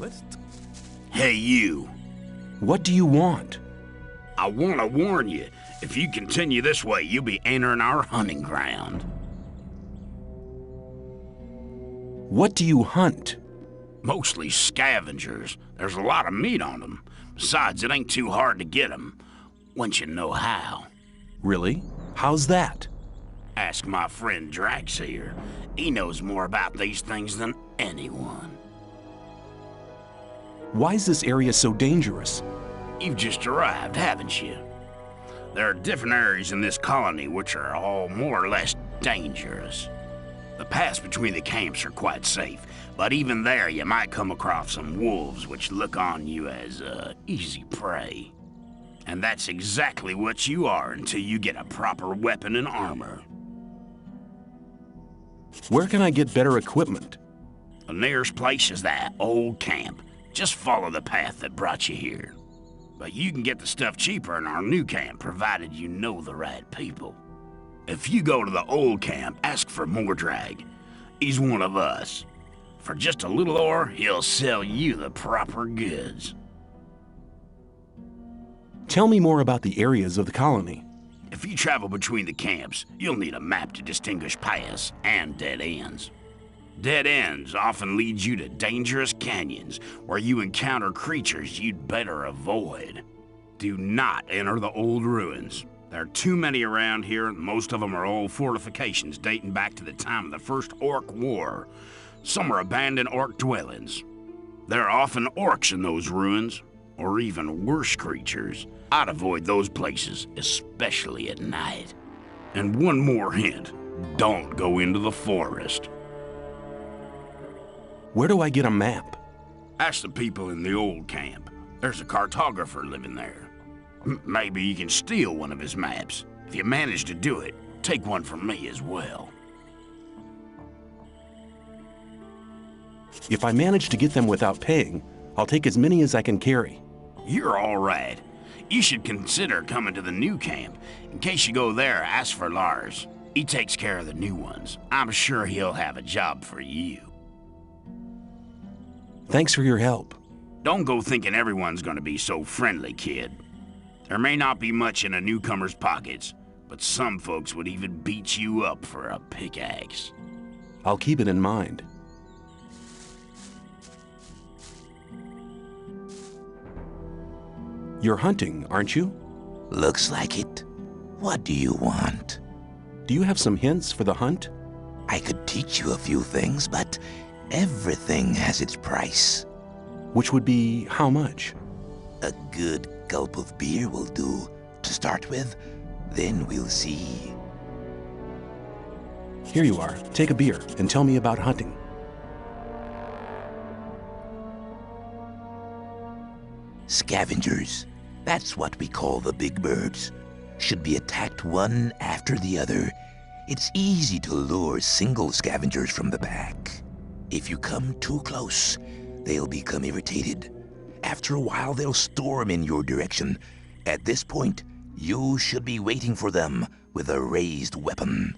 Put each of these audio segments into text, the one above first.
list. Hey, you. What do you want? I want to warn you, if you continue this way, you'll be entering our hunting ground. What do you hunt? Mostly scavengers. There's a lot of meat on them. Besides, it ain't too hard to get them, once you know how. Really? How's that? Ask my friend Drax here. He knows more about these things than anyone. Why is this area so dangerous? You've just arrived, haven't you? There are different areas in this colony which are all more or less dangerous. The paths between the camps are quite safe, but even there you might come across some wolves which look on you as easy prey. And that's exactly what you are until you get a proper weapon and armor. Where can I get better equipment? The nearest place is that old camp. Just follow the path that brought you here. But you can get the stuff cheaper in our new camp, provided you know the right people. If you go to the old camp, ask for Mordrag. He's one of us. For just a little ore, he'll sell you the proper goods. Tell me more about the areas of the colony. If you travel between the camps, you'll need a map to distinguish paths and dead ends. Dead ends often lead you to dangerous canyons where you encounter creatures you'd better avoid. Do not enter the old ruins. There are too many around here, and most of them are old fortifications dating back to the time of the First Orc War. Some are abandoned orc dwellings. There are often orcs in those ruins, or even worse creatures. I'd avoid those places, especially at night. And one more hint, don't go into the forest. Where do I get a map? Ask the people in the old camp. There's a cartographer living there. Maybe you can steal one of his maps. If you manage to do it, take one from me as well. If I manage to get them without paying, I'll take as many as I can carry. You're all right. You should consider coming to the new camp. In case you go there, ask for Lars. He takes care of the new ones. I'm sure he'll have a job for you. Thanks for your help. Don't go thinking everyone's gonna be so friendly, kid. There may not be much in a newcomer's pockets, but some folks would even beat you up for a pickaxe. I'll keep it in mind. You're hunting, aren't you? Looks like it. What do you want? Do you have some hints for the hunt? I could teach you a few things, but everything has its price. Which would be how much? A good gulp of beer will do to start with, then we'll see. Here you are. Take a beer and tell me about hunting. Scavengers, that's what we call the big birds, should be attacked one after the other. It's easy to lure single scavengers from the back. If you come too close, they'll become irritated. After a while, they'll storm in your direction. At this point, you should be waiting for them with a raised weapon.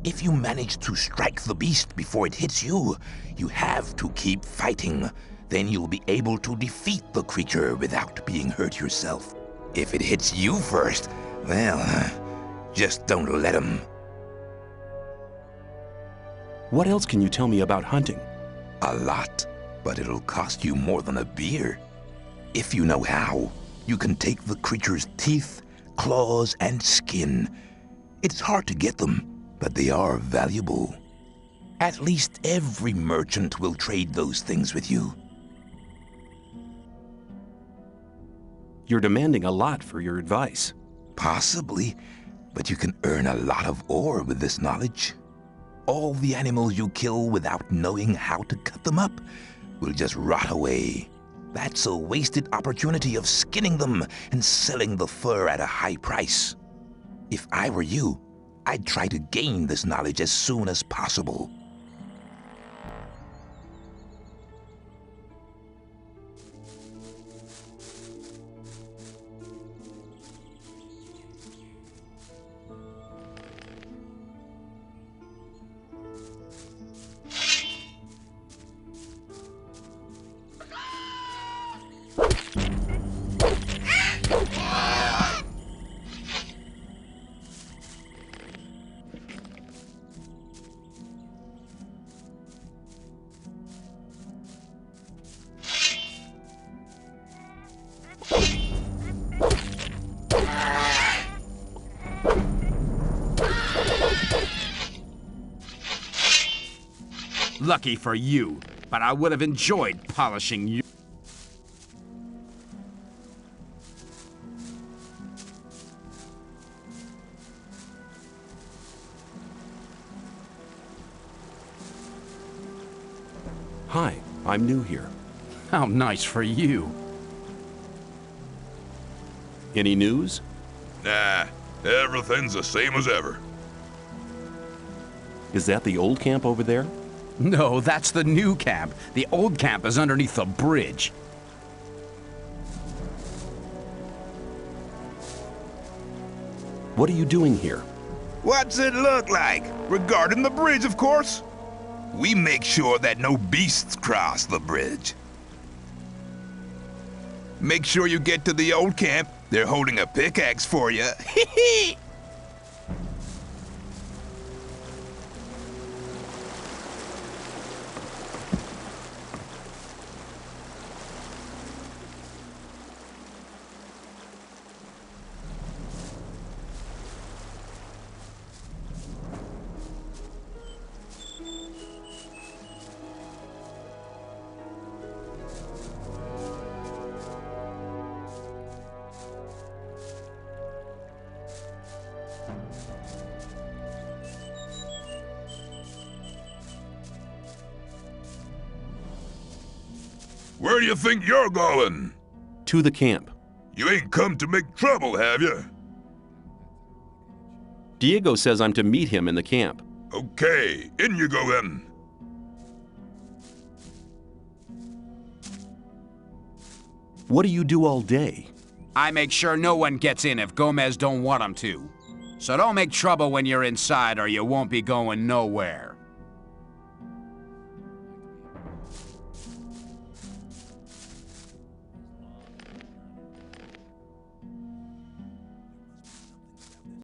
If you manage to strike the beast before it hits you, you have to keep fighting. Then you'll be able to defeat the creature without being hurt yourself. If it hits you first, well, just don't let him. What else can you tell me about hunting? A lot, but it'll cost you more than a beer. If you know how, you can take the creature's teeth, claws, and skin. It's hard to get them, but they are valuable. At least every merchant will trade those things with you. You're demanding a lot for your advice. Possibly, but you can earn a lot of ore with this knowledge. All the animals you kill without knowing how to cut them up will just rot away. That's a wasted opportunity of skinning them and selling the fur at a high price. If I were you, I'd try to gain this knowledge as soon as possible. Lucky for you, but I would have enjoyed polishing you. Hi, I'm new here. How nice for you. Any news? Nah, everything's the same as ever. Is that the old camp over there? No, that's the new camp. The old camp is underneath the bridge. What are you doing here? What's it look like? Regarding the bridge, of course. We make sure that no beasts cross the bridge. Make sure you get to the old camp. They're holding a pickaxe for you. Where do you think you're going? To the camp. You ain't come to make trouble, have you? Diego says I'm to meet him in the camp. Okay, in you go then. What do you do all day? I make sure no one gets in if Gomez don't want them to. So don't make trouble when you're inside or you won't be going nowhere.